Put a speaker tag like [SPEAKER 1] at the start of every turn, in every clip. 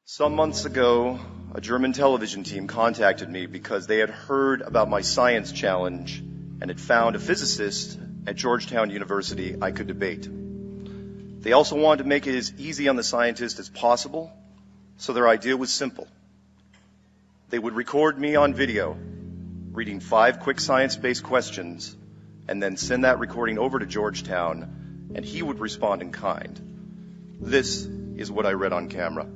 [SPEAKER 1] Some months ago, a German television team contacted me because they had heard about my science challenge and had found a physicist at Georgetown University I could debate. They also wanted to make it as easy on the scientist as possible, so their idea was simple. They would record me on video, reading 5 quick science-based questions, and then send that recording over to Georgetown, and he would respond in kind. This is what I read on camera.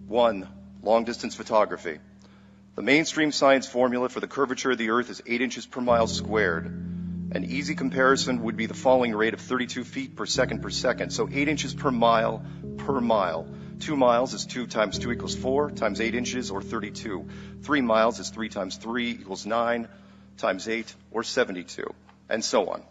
[SPEAKER 1] 1. Long-distance photography. The mainstream science formula for the curvature of the Earth is 8 inches per mile squared. An easy comparison would be the falling rate of 32 feet per second. So 8 inches per mile per mile. 2 miles is 2 times 2 equals 4 times 8 inches or 32. 3 miles is 3 times 3 equals 9 times 8 or 72, and so on.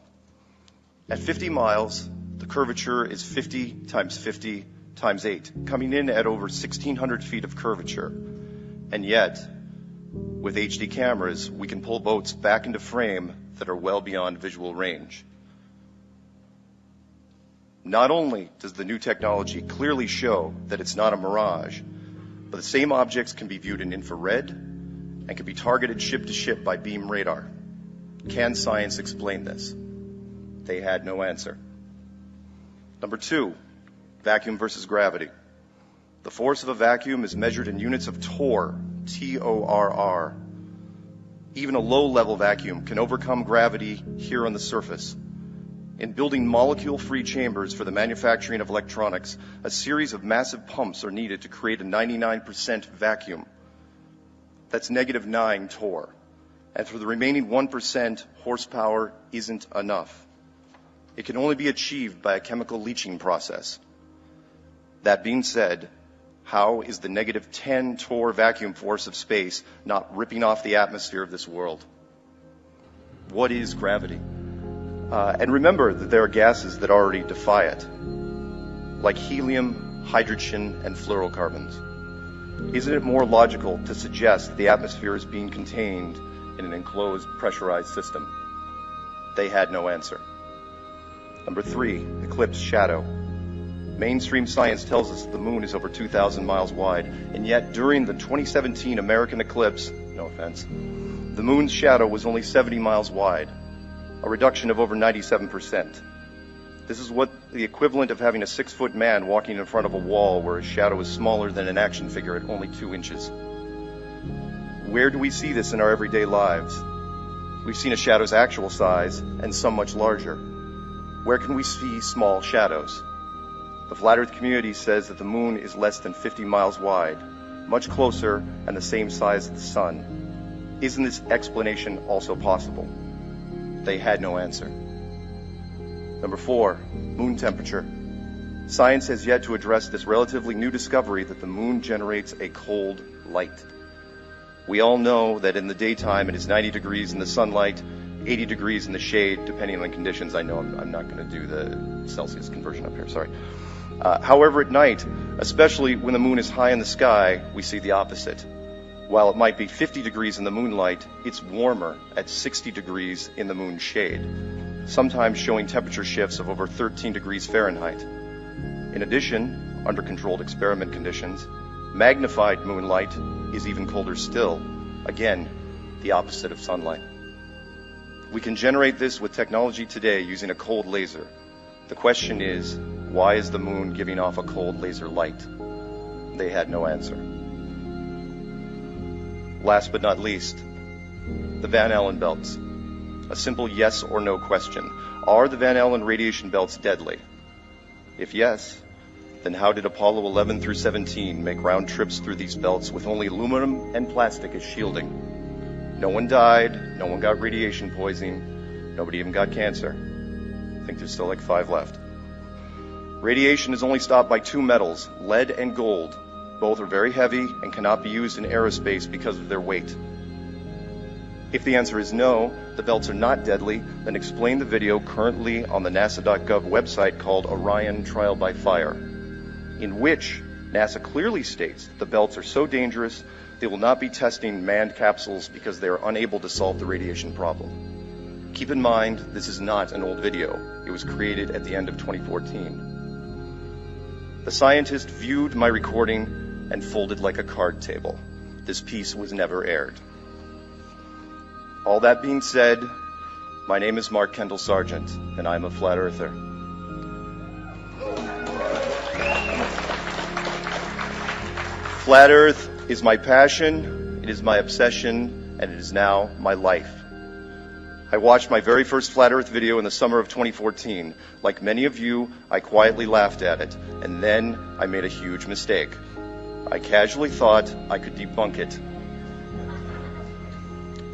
[SPEAKER 1] At 50 miles, the curvature is 50 times 50 times 8, coming in at over 1,600 feet of curvature. And yet, with HD cameras, we can pull boats back into frame that are well beyond visual range. Not only does the new technology clearly show that it's not a mirage, but the same objects can be viewed in infrared and can be targeted ship to ship by beam radar. Can science explain this? They had no answer. Number 2, vacuum versus gravity. The force of a vacuum is measured in units of torr, T-O-R-R. Even a low-level vacuum can overcome gravity here on the surface. In building molecule-free chambers for the manufacturing of electronics, a series of massive pumps are needed to create a 99% vacuum. That's -9 torr. And for the remaining 1%, horsepower isn't enough. It can only be achieved by a chemical leaching process. That being said, how is the -10 torr vacuum force of space not ripping off the atmosphere of this world? What is gravity? And remember that there are gases that already defy it, like helium, hydrogen, and fluorocarbons. Isn't it more logical to suggest that the atmosphere is being contained in an enclosed, pressurized system? They had no answer. Number 3, eclipse shadow. Mainstream science tells us that the moon is over 2,000 miles wide, and yet during the 2017 American eclipse, no offense, the moon's shadow was only 70 miles wide, a reduction of over 97%. This is what the equivalent of having a 6-foot man walking in front of a wall where his shadow is smaller than an action figure at only 2 inches. Where do we see this in our everyday lives? We've seen a shadow's actual size and some much larger. Where can we see small shadows? The flat Earth community says that the moon is less than 50 miles wide, much closer and the same size as the sun. Isn't this explanation also possible? They had no answer. Number 4, moon temperature. Science has yet to address this relatively new discovery that the moon generates a cold light. We all know that in the daytime it is 90 degrees in the sunlight, 80 degrees in the shade, depending on conditions. I know I'm not going to do the Celsius conversion up here, sorry. However, at night, especially when the moon is high in the sky, we see the opposite. While it might be 50 degrees in the moonlight, it's warmer at 60 degrees in the moon's shade, sometimes showing temperature shifts of over 13 degrees Fahrenheit. In addition, under controlled experiment conditions, magnified moonlight is even colder still, again, the opposite of sunlight. We can generate this with technology today using a cold laser. The question is, why is the moon giving off a cold laser light? They had no answer. Last but not least, the Van Allen belts. A simple yes or no question. Are the Van Allen radiation belts deadly? If yes, then how did Apollo 11 through 17 make round trips through these belts with only aluminum and plastic as shielding? No one died, no one got radiation poisoning, nobody even got cancer. I think there's still like 5 left. Radiation is only stopped by 2 metals, lead and gold. Both are very heavy and cannot be used in aerospace because of their weight. If the answer is no, the belts are not deadly, then explain the video currently on the NASA.gov website called Orion Trial by Fire, in which NASA clearly states that the belts are so dangerous they will not be testing manned capsules because they are unable to solve the radiation problem. Keep in mind, this is not an old video. It was created at the end of 2014. The scientist viewed my recording and folded like a card table. This piece was never aired. All that being said, my name is Mark Sargent, and I'm a flat earther. Flat Earth is my passion, it is my obsession, and it is now my life. I watched my very first Flat Earth video in the summer of 2014. Like many of you, I quietly laughed at it, and then I made a huge mistake. I casually thought I could debunk it.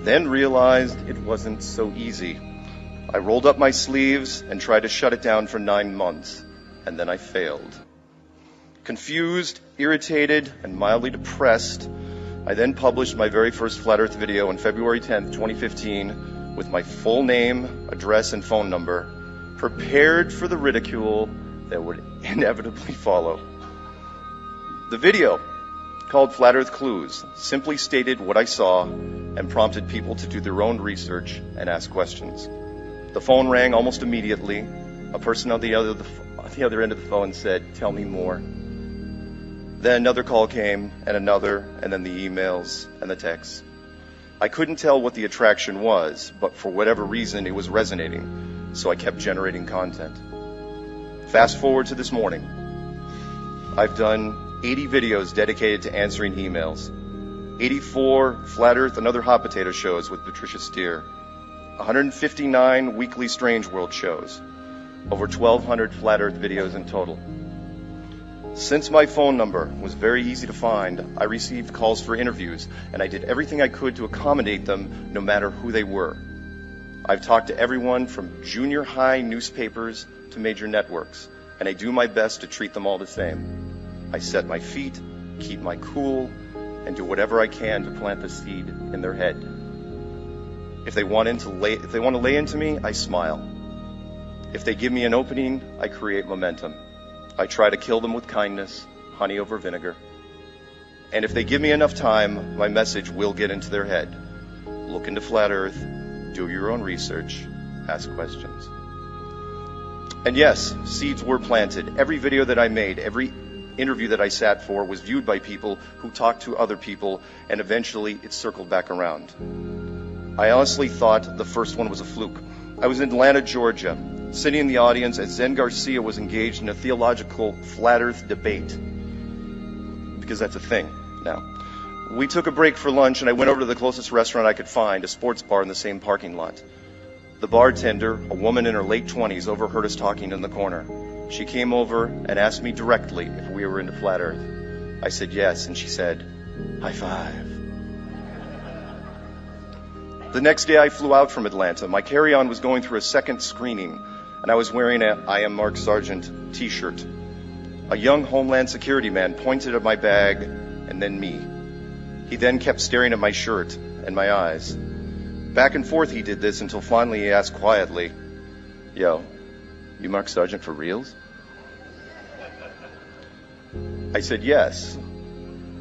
[SPEAKER 1] Then realized it wasn't so easy. I rolled up my sleeves and tried to shut it down for 9 months, and then I failed. Confused, irritated, and mildly depressed, I then published my very first Flat Earth video on February 10th, 2015, with my full name, address, and phone number, prepared for the ridicule that would inevitably follow. The video, called Flat Earth Clues, simply stated what I saw and prompted people to do their own research and ask questions. The phone rang almost immediately. A person on the other end of the phone said, "Tell me more." Then another call came, and another, and then the emails and the texts. I couldn't tell what the attraction was, but for whatever reason it was resonating, so I kept generating content. Fast forward to this morning. I've done 80 videos dedicated to answering emails, 84 Flat Earth and other hot potato shows with Patricia Steer, 159 weekly Strange World shows, over 1,200 Flat Earth videos in total. Since my phone number was very easy to find, I received calls for interviews, and I did everything I could to accommodate them, no matter who they were. I've talked to everyone from junior high newspapers to major networks, and I do my best to treat them all the same. I set my feet, keep my cool, and do whatever I can to plant the seed in their head. If they want to lay into me, I smile. If they give me an opening, I create momentum. I try to kill them with kindness, honey over vinegar. And if they give me enough time, my message will get into their head. Look into Flat Earth, do your own research, ask questions. And yes, seeds were planted. Every video that I made, every interview that I sat for was viewed by people who talked to other people, and eventually it circled back around. I honestly thought the first one was a fluke. I was in Atlanta, Georgia, sitting in the audience as Zen Garcia was engaged in a theological flat earth debate, because that's a thing now. We took a break for lunch, and I went over to the closest restaurant I could find, a sports bar in the same parking lot. The bartender, a woman in her late 20s, overheard us talking in the corner. She came over and asked me directly if we were into flat earth. I said yes, and she said, "High five." The next day I flew out from Atlanta. My carry-on was going through a second screening, and I was wearing a "I am Mark Sargent" t-shirt. A young Homeland Security man pointed at my bag and then me. He then kept staring at my shirt and my eyes. Back and forth he did this until finally he asked quietly, "Yo, you Mark Sargent for reals?" I said yes.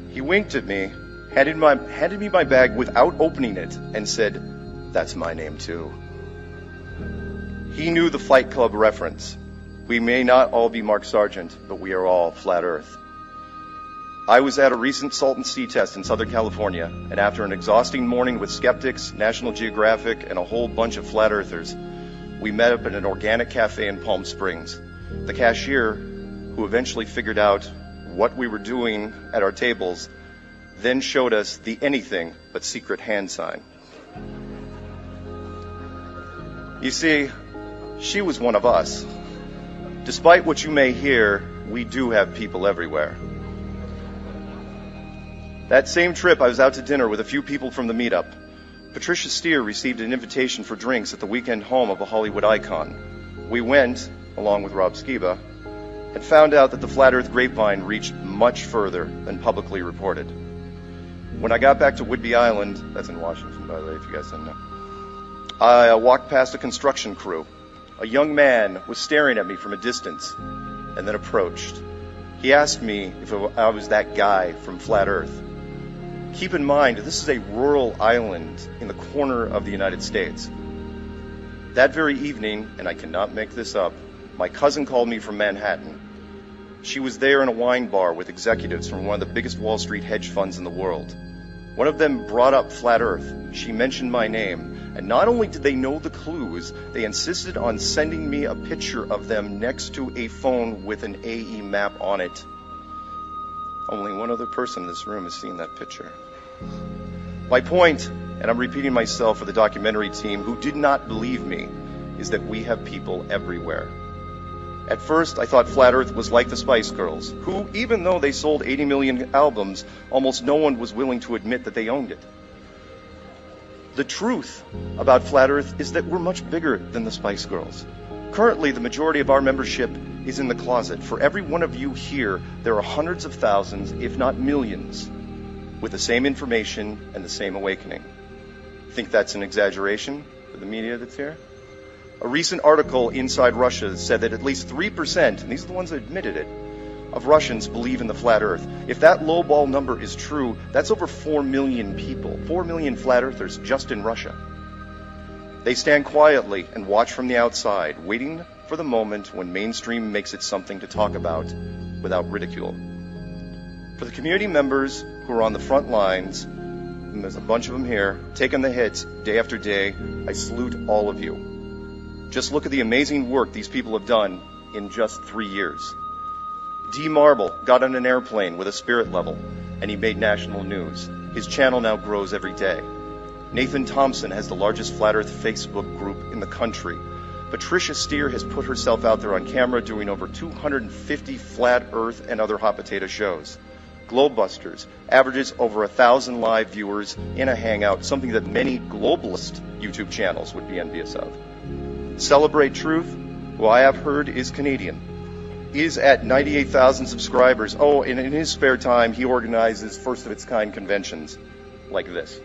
[SPEAKER 1] He winked at me, handed me my bag without opening it, and said, "That's my name too." He knew the Fight Club reference. We may not all be Mark Sargent, but we are all Flat Earth. I was at a recent Salton Sea test in Southern California, and after an exhausting morning with skeptics, National Geographic, and a whole bunch of flat earthers, we met up at an organic cafe in Palm Springs. The cashier, who eventually figured out what we were doing at our tables, then showed us the anything but secret hand sign. You see, she was one of us. Despite what you may hear, we do have people everywhere. That same trip, I was out to dinner with a few people from the meetup. Patricia Steer received an invitation for drinks at the weekend home of a Hollywood icon. We went, along with Rob Skiba, and found out that the Flat Earth grapevine reached much further than publicly reported. When I got back to Whidbey Island, that's in Washington, by the way, if you guys didn't know, I walked past a construction crew. A young man was staring at me from a distance and then approached. He asked me if I was that guy from Flat Earth. Keep in mind, this is a rural island in the corner of the United States. That very evening, and I cannot make this up, my cousin called me from Manhattan. She was there in a wine bar with executives from one of the biggest Wall Street hedge funds in the world. One of them brought up flat Earth. She mentioned my name, and not only did they know the clues, they insisted on sending me a picture of them next to a phone with an AE map on it. Only one other person in this room has seen that picture. My point, and I'm repeating myself for the documentary team who did not believe me, is that we have people everywhere. At first, I thought Flat Earth was like the Spice Girls, who, even though they sold 80 million albums, almost no one was willing to admit that they owned it. The truth about Flat Earth is that we're much bigger than the Spice Girls. Currently, the majority of our membership is in the closet. For every one of you here, there are hundreds of thousands, if not millions, with the same information and the same awakening. Think that's an exaggeration for the media that's here? A recent article inside Russia said that at least 3%, and these are the ones that admitted it, of Russians believe in the flat Earth. If that lowball number is true, that's over 4 million people, 4 million flat earthers just in Russia. They stand quietly and watch from the outside, waiting for the moment when mainstream makes it something to talk about without ridicule. For the community members who are on the front lines, and there's a bunch of them here, taking the hits day after day, I salute all of you. Just look at the amazing work these people have done in just 3 years. D. Marble got on an airplane with a spirit level, and he made national news. His channel now grows every day. Nathan Thompson has the largest Flat Earth Facebook group in the country. Patricia Steer has put herself out there on camera doing over 250 Flat Earth and other hot potato shows. Globebusters averages over 1,000 live viewers in a hangout, something that many globalist YouTube channels would be envious of. Celebrate Truth, who I have heard is Canadian, is at 98,000 subscribers. Oh, and in his spare time, he organizes first-of-its-kind conventions like this.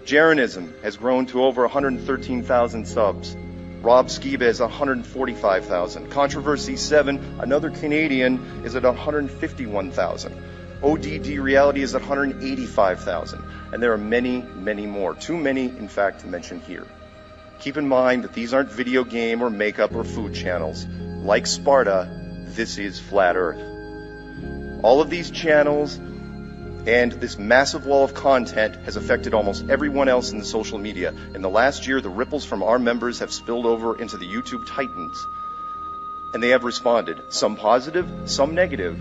[SPEAKER 1] Jeranism has grown to over 113,000 subs. Rob Skiba is 145,000. Controversy 7, another Canadian, is at 151,000. ODD Reality is at 185,000. And there are many, many more. Too many, in fact, to mention here. Keep in mind that these aren't video game or makeup or food channels. Like Sparta, this is Flat Earth. All of these channels and this massive wall of content has affected almost everyone else in the social media. In the last year, the ripples from our members have spilled over into the YouTube titans, and they have responded, some positive, some negative,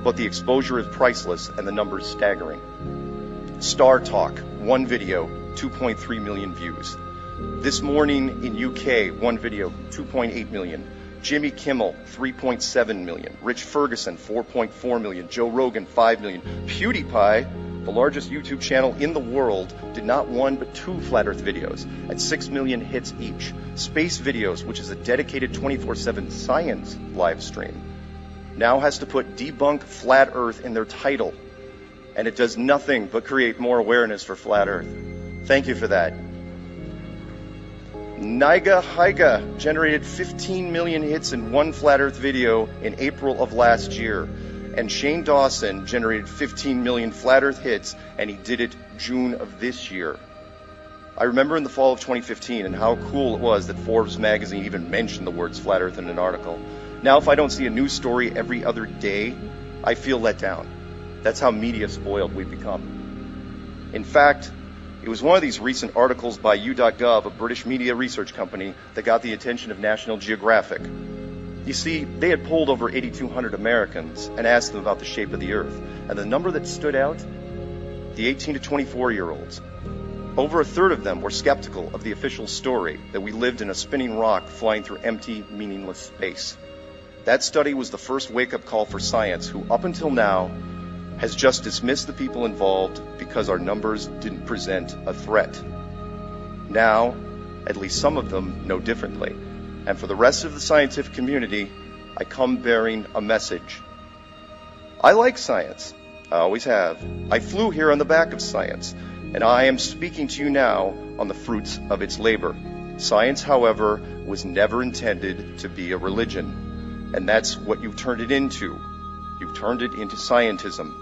[SPEAKER 1] but the exposure is priceless and the numbers staggering. Star Talk, one video, 2.3 million views. This Morning in UK, one video, 2.8 million. Jimmy Kimmel, 3.7 million. Rich Ferguson, 4.4 million. Joe Rogan, 5 million. PewDiePie, the largest YouTube channel in the world, did not one but 2 Flat Earth videos at 6 million hits each. Space Videos, which is a dedicated 24/7 science live stream, now has to put Debunk Flat Earth in their title, and it does nothing but create more awareness for Flat Earth. Thank you for that. Niga Haiga generated 15 million hits in one Flat Earth video in April of last year. And Shane Dawson generated 15 million Flat Earth hits, and he did it June of this year. I remember in the fall of 2015 and how cool it was that Forbes magazine even mentioned the words Flat Earth in an article. Now if I don't see a news story every other day, I feel let down. That's how media spoiled we've become. In fact, it was one of these recent articles by U.gov, a British media research company, that got the attention of National Geographic. You see, they had polled over 8,200 Americans and asked them about the shape of the Earth. And the number that stood out, the 18 to 24-year-olds. Over a third of them were skeptical of the official story that we lived in a spinning rock flying through empty, meaningless space. That study was the first wake-up call for science, who up until now has just dismissed the people involved because our numbers didn't present a threat. Now, at least some of them know differently. And for the rest of the scientific community, I come bearing a message. I like science. I always have. I flew here on the back of science, and I am speaking to you now on the fruits of its labor. Science, however, was never intended to be a religion, and that's what you've turned it into. You've turned it into scientism.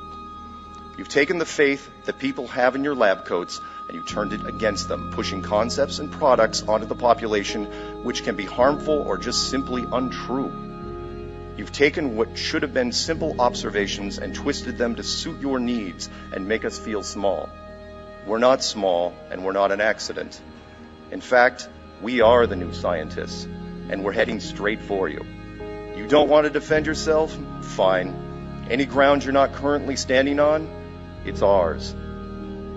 [SPEAKER 1] You've taken the faith that people have in your lab coats and you turned it against them, pushing concepts and products onto the population which can be harmful or just simply untrue. You've taken what should have been simple observations and twisted them to suit your needs and make us feel small. We're not small, and we're not an accident. In fact, we are the new scientists, and we're heading straight for you. You don't want to defend yourself? Fine. Any ground you're not currently standing on? It's ours.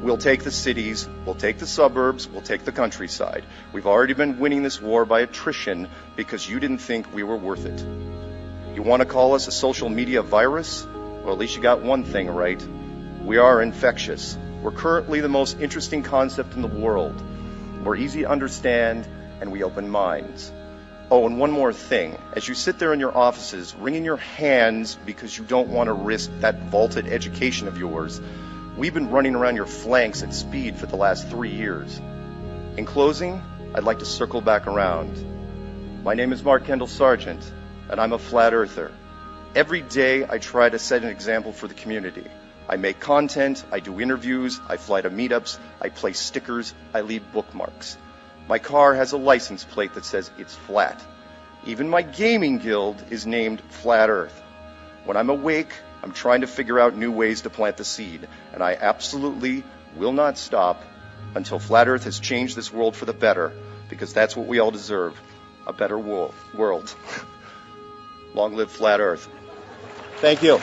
[SPEAKER 1] We'll take the cities, we'll take the suburbs, we'll take the countryside. We've already been winning this war by attrition because you didn't think we were worth it. You want to call us a social media virus? Well, at least you got one thing right. We are infectious. We're currently the most interesting concept in the world. We're easy to understand, and we open minds. Oh, and one more thing. As you sit there in your offices, wringing your hands because you don't want to risk that vaulted education of yours, we've been running around your flanks at speed for the last 3 years. In closing, I'd like to circle back around. My name is Mark Sargent, and I'm a flat earther. Every day I try to set an example for the community. I make content, I do interviews, I fly to meetups, I place stickers, I leave bookmarks. My car has a license plate that says it's flat. Even my gaming guild is named Flat Earth. When I'm awake, I'm trying to figure out new ways to plant the seed, and I absolutely will not stop until Flat Earth has changed this world for the better, because that's what we all deserve, a better world. Long live Flat Earth. Thank you.